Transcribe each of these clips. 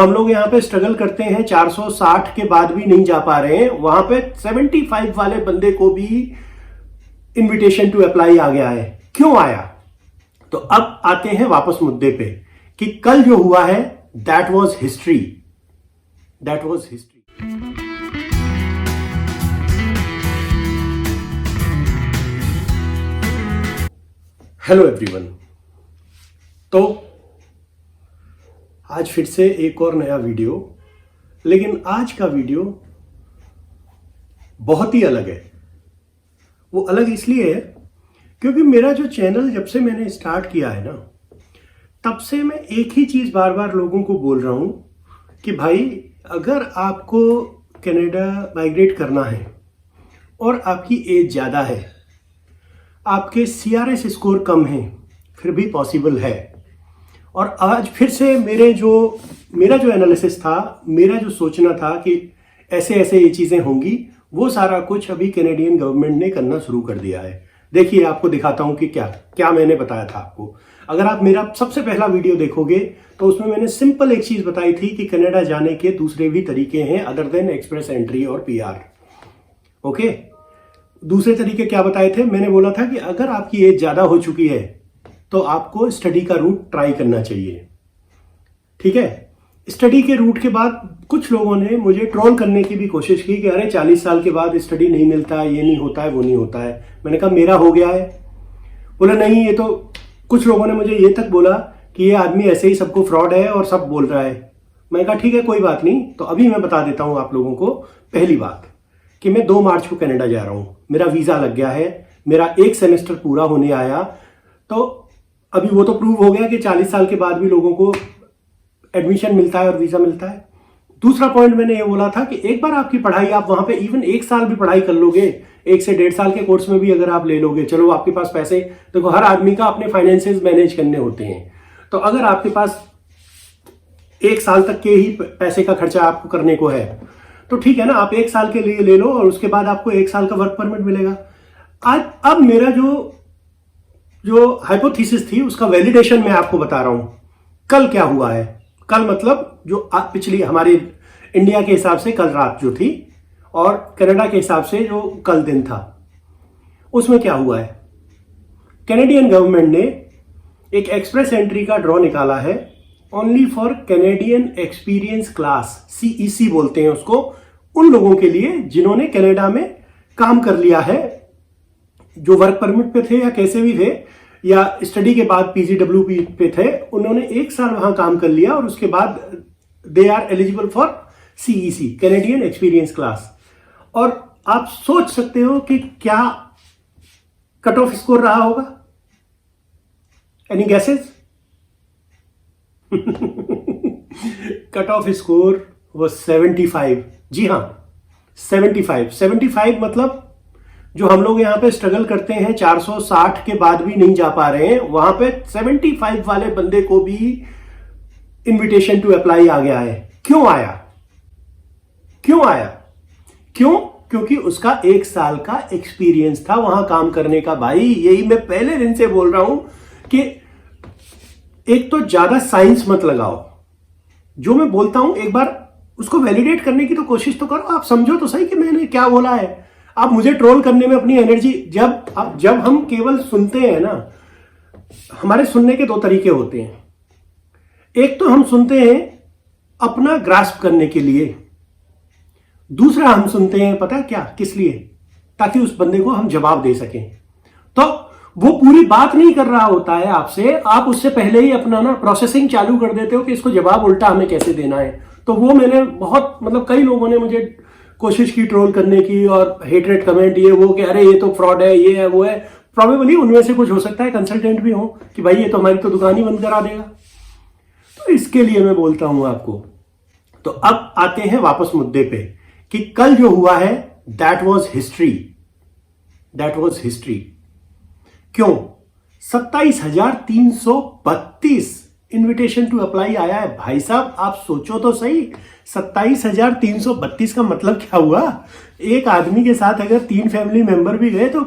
हम लोग यहाँ पे स्ट्रगल करते हैं, 460 के बाद भी नहीं जा पा रहे हैं। वहां पे 75 वाले बंदे को भी इनविटेशन टू अप्लाई आ गया है। क्यों आया? तो अब आते हैं वापस मुद्दे पे कि कल जो हुआ है that was history, that was history. Hello everyone. तो आज फिर से एक और नया वीडियो, लेकिन आज का वीडियो बहुत ही अलग है। वो अलग इसलिए है क्योंकि मेरा जो चैनल जब से मैंने स्टार्ट किया है ना, तब से मैं एक ही चीज़ बार बार लोगों को बोल रहा हूँ कि भाई अगर आपको कनाडा माइग्रेट करना है और आपकी एज ज़्यादा है, आपके CRS स्कोर कम है, फिर भी पॉसिबल है। और आज फिर से मेरा जो एनालिसिस था, मेरा जो सोचना था कि ऐसे ऐसे ये चीज़ें होंगी, वो सारा कुछ अभी कैनेडियन गवर्नमेंट ने करना शुरू कर दिया है। देखिए आपको दिखाता हूँ कि क्या क्या मैंने बताया था आपको। अगर आप मेरा सबसे पहला वीडियो देखोगे तो उसमें मैंने सिंपल एक चीज़ बताई थी कि कनाडा जाने के दूसरे भी तरीके हैं अदर देन एक्सप्रेस एंट्री और PR। ओके, दूसरे तरीके क्या बताए थे? मैंने बोला था कि अगर आपकी एज ज़्यादा हो चुकी है तो आपको स्टडी का रूट ट्राई करना चाहिए। ठीक है, स्टडी के रूट के बाद कुछ लोगों ने मुझे ट्रोल करने की भी कोशिश की कि अरे 40 साल के बाद स्टडी नहीं मिलता है, ये नहीं होता है, वो नहीं होता है। मैंने कहा मेरा हो गया है। बोला नहीं, ये तो कुछ लोगों ने मुझे ये तक बोला कि ये आदमी ऐसे ही सबको फ्रॉड है और सब बोल रहा है। मैंने कहा ठीक है, कोई बात नहीं। तो अभी मैं बता देता हूँ आप लोगों को पहली बात कि मैं 2 मार्च को कनाडा जा रहा हूँ। मेरा वीज़ा लग गया है, मेरा 1 सेमेस्टर पूरा होने आया। तो अभी वो तो प्रूव हो गया कि 40 साल के बाद भी लोगों को एडमिशन मिलता है और वीज़ा मिलता है। दूसरा पॉइंट मैंने ये बोला था कि एक बार आपकी पढ़ाई, आप वहाँ पे इवन 1 साल भी पढ़ाई कर लोगे, 1 से 1.5 साल के कोर्स में भी अगर आप ले लोगे, चलो आपके पास पैसे, देखो हर आदमी का अपने फाइनेंसेस मैनेज करने होते हैं। तो अगर आपके पास 1 साल तक के ही पैसे का खर्चा आपको करने को है तो ठीक है ना, आप 1 साल के लिए ले लो और उसके बाद आपको 1 साल का वर्क परमिट मिलेगा। आज अब मेरा जो हाइपोथेसिस थी उसका वैलिडेशन मैं आपको बता रहा हूं। कल क्या हुआ है? कल मतलब जो पिछली हमारे इंडिया के हिसाब से कल रात जो थी और कनाडा के हिसाब से जो कल दिन था, उसमें क्या हुआ है? कैनेडियन गवर्नमेंट ने एक एक्सप्रेस एंट्री का ड्रॉ निकाला है only for Canadian experience class, CEC बोलते हैं उसको, उन लोगों के लिए जिन्होंने कनाडा में काम कर लिया है, जो वर्क परमिट पे थे या कैसे भी थे, या स्टडी के बाद PGWP पे थे, उन्होंने 1 साल वहां काम कर लिया और उसके बाद they are eligible for CEC, Canadian experience class. और आप सोच सकते हो कि क्या कट ऑफ स्कोर रहा होगा? Any gases? Cut off score वो 75। जी हाँ, 75 मतलब जो हम लोग यहाँ पे स्ट्रगल करते हैं, 460 के बाद भी नहीं जा पा रहे हैं, वहां पे 75 वाले बंदे को भी इनविटेशन टू अप्लाई आ गया है। क्यों आया? क्योंकि उसका 1 साल का एक्सपीरियंस था वहां काम करने का। भाई यही मैं पहले दिन से बोल रहा हूं कि एक तो ज्यादा साइंस मत लगाओ। जो मैं बोलता हूं एक बार उसको वैलिडेट करने की तो कोशिश तो करो। आप समझो तो सही कि मैंने क्या बोला है। आप मुझे ट्रोल करने में अपनी एनर्जी, जब हम केवल सुनते हैं ना, हमारे सुनने के 2 तरीके होते हैं। एक तो हम सुनते हैं अपना ग्रास्प करने के लिए, दूसरा हम सुनते हैं पता है क्या, किस लिए? ताकि उस बंदे को हम जवाब दे सकें। तो वो पूरी बात नहीं कर रहा होता है आपसे, आप उससे पहले ही अपना ना प्रोसेसिंग चालू कर देते हो कि इसको जवाब उल्टा हमें कैसे देना है। तो वो मैंने बहुत, मतलब कई लोगों ने मुझे कोशिश की ट्रोल करने की और हेटरेट कमेंट ये वो कि अरे ये तो फ्रॉड है, ये है वो है। प्रोबेबली उनमें से कुछ हो सकता है कंसल्टेंट भी हो कि भाई ये तो हमारी तो दुकान ही बंद करा देगा। तो इसके लिए मैं बोलता हूं आपको। तो अब आते हैं वापस मुद्दे पे कि कल जो हुआ है that was history, that was history. क्यों? 27,332 इनविटेशन टू अप्लाई आया है। भाई साहब आप सोचो तो सही, 27,332 का मतलब क्या हुआ? एक आदमी के साथ अगर 3 फैमिली मेंबर भी गए तो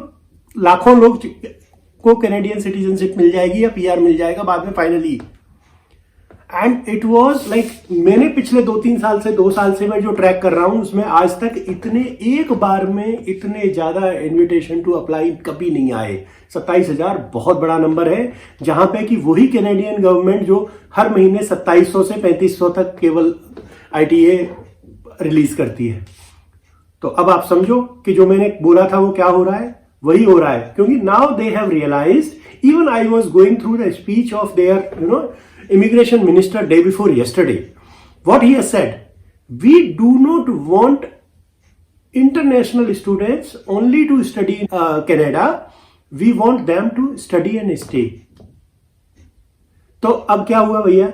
लाखों लोग को कैनेडियन सिटीजनशिप मिल जाएगी या PR मिल जाएगा बाद में finally. And it was like, मैंने पिछले 2 साल से मैं जो ट्रैक कर रहा हूं उसमें आज तक इतने एक बार में इतने ज्यादा इनविटेशन टू अप्लाई कभी नहीं आए। 27,000 बहुत बड़ा नंबर है, जहां पे कि वही कैनेडियन गवर्नमेंट जो हर महीने 2700 से 3500 तक केवल ITA रिलीज करती है। तो अब आप समझो कि जो मैंने बोला था वो क्या हो रहा है, वही हो रहा है। क्योंकि now they have realised, even I was going through the speech of their immigration minister day before yesterday. What he has said, we do not want international students only to study in Canada. We want them to study and stay. तो अब क्या हुआ भैया,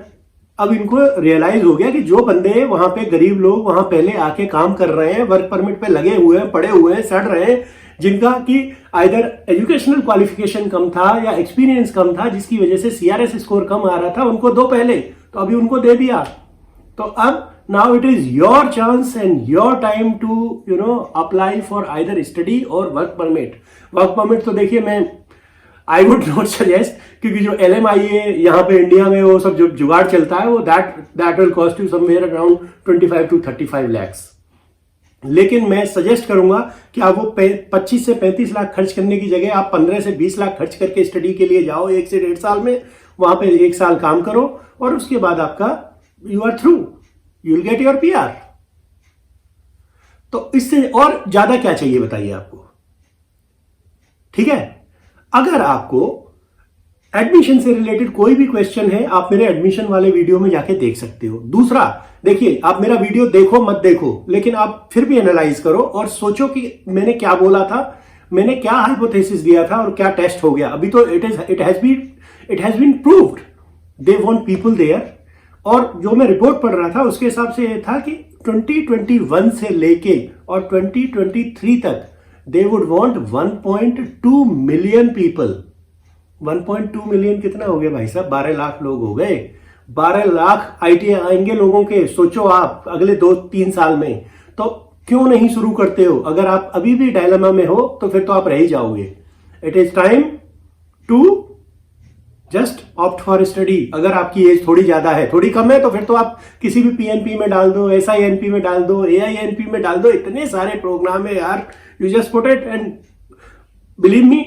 अब इनको realise हो गया कि जो बंदे वहां पे गरीब लोग वहां पहले आके काम कर रहे हैं, वर्क परमिट पे लगे हुए हैं, पड़े हुए हैं, सड़ रहे हैं, जिनका कि आइदर एजुकेशनल क्वालिफिकेशन कम था या एक्सपीरियंस कम था, जिसकी वजह से CRS स्कोर कम आ रहा था, उनको दो पहले, तो अभी उनको दे दिया। तो अब now it is your chance and your time to apply for either study और वर्क परमिट। वर्क परमिट तो देखिए, मैं आई वुड नॉट सजेस्ट, क्योंकि जो LMIA यहाँ पे इंडिया में वो सब जो जुगाड़ चलता है, वो that will cost you somewhere around 25 to 35 lakhs। लेकिन मैं सजेस्ट करूंगा कि आप वो 25 से 35 लाख खर्च करने की जगह आप 15 से 20 लाख खर्च करके स्टडी के लिए जाओ 1 से 1.5 साल में, वहां पे 1 साल काम करो और उसके बाद आपका you are through, you will get your PR। तो इससे और ज्यादा क्या चाहिए बताइए आपको, ठीक है। अगर आपको एडमिशन से रिलेटेड कोई भी क्वेश्चन है, आप मेरे एडमिशन वाले वीडियो में जाके देख सकते हो। दूसरा, देखिए, आप मेरा वीडियो देखो मत देखो, लेकिन आप फिर भी एनालाइज करो और सोचो कि मैंने क्या बोला था, मैंने क्या हाइपोथेसिस दिया था और क्या टेस्ट हो गया। अभी तो it has been proved, they want people there. और जो मैं रिपोर्ट पढ़ रहा था उसके हिसाब से यह था कि 2021 से लेके और 2023 तक they would want 1.2 million people. 1.2 million कितना हो गया भाई साहब, 12 लाख लोग हो गए। 12 लाख ITA आएंगे लोगों के, सोचो आप अगले 2-3 साल में। तो क्यों नहीं शुरू करते हो? अगर आप अभी भी डायलेमा में हो तो फिर तो आप रह ही जाओगे। It is time to just opt for study. अगर आपकी एज थोड़ी ज्यादा है, थोड़ी कम है, तो फिर तो आप किसी भी PNP में डाल दो, SINP में डाल दो, AINP में डाल दो। इतने सारे प्रोग्राम है यार, you just put it and believe me,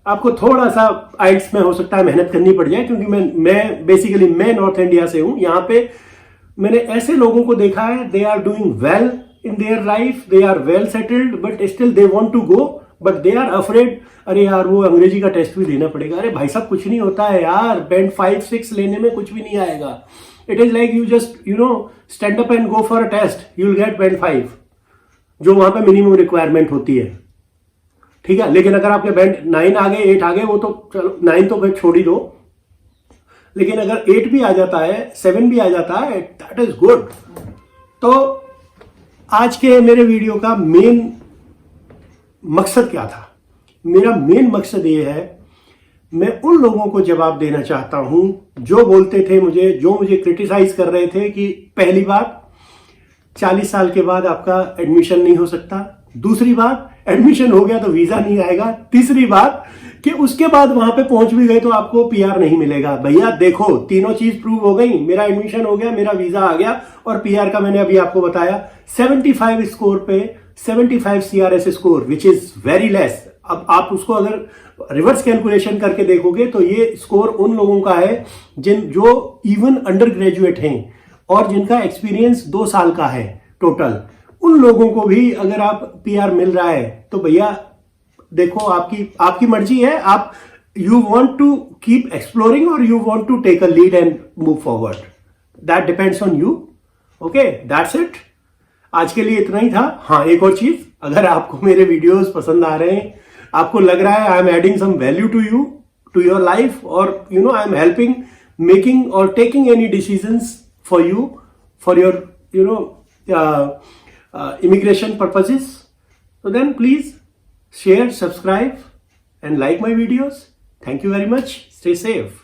आपको थोड़ा सा आइट्स में हो सकता है मेहनत करनी पड़ जाए, क्योंकि मैं बेसिकली नॉर्थ इंडिया से हूं। यहां पे मैंने ऐसे लोगों को देखा है, they are doing well in their life, they are well settled, but still they want to go, but they are afraid. अरे यार, वो अंग्रेजी का टेस्ट भी देना पड़ेगा। अरे भाई साहब, कुछ नहीं होता है यार, बैंड 5-6 लेने में कुछ भी नहीं आएगा। It is like you just stand up and go for a test, you will get band 5, जो वहां पे मिनिमम रिक्वायरमेंट होती है, ठीक है। लेकिन अगर आपके बैंड 9 आ गए, 8 आ गए, वो तो चलो 9 तो फिर छोड़ ही दो, लेकिन अगर 8 भी आ जाता है, 7 भी आ जाता है, दैट इज गुड। तो आज के मेरे वीडियो का मेन मकसद क्या था? मेरा मेन मकसद ये है, मैं उन लोगों को जवाब देना चाहता हूं जो बोलते थे मुझे, जो मुझे क्रिटिसाइज कर रहे थे कि पहली बात, 40 साल के बाद आपका एडमिशन नहीं हो सकता। दूसरी बात, एडमिशन हो गया तो वीजा नहीं आएगा। तीसरी बात कि उसके बाद वहां पे पहुंच भी गए तो आपको PR नहीं मिलेगा। भैया देखो, तीनों चीज प्रूव हो गई। मेरा एडमिशन हो गया, मेरा वीजा आ गया, और PR का मैंने अभी आपको बताया 75 स्कोर पे 75 CRS score, which is very less. अब आप उसको अगर रिवर्स कैलकुलेशन करके देखोगे तो ये स्कोर उन लोगों का है जो इवन अंडर ग्रेजुएट हैं और जिनका एक्सपीरियंस 2 साल का है टोटल। उन लोगों को भी अगर आप PR मिल रहा है तो भैया देखो, आपकी मर्जी है। आप you want to keep exploring और you want to take a lead and move forward, that depends on you. Okay, that's it. आज के लिए इतना ही था। हाँ, एक और चीज, अगर आपको मेरे वीडियोस पसंद आ रहे हैं, आपको लग रहा है I am adding some value to you, to your life, और I am helping making or taking any decisions for you, for your immigration purposes, so then please share, subscribe and like my videos. Thank you very much. Stay safe.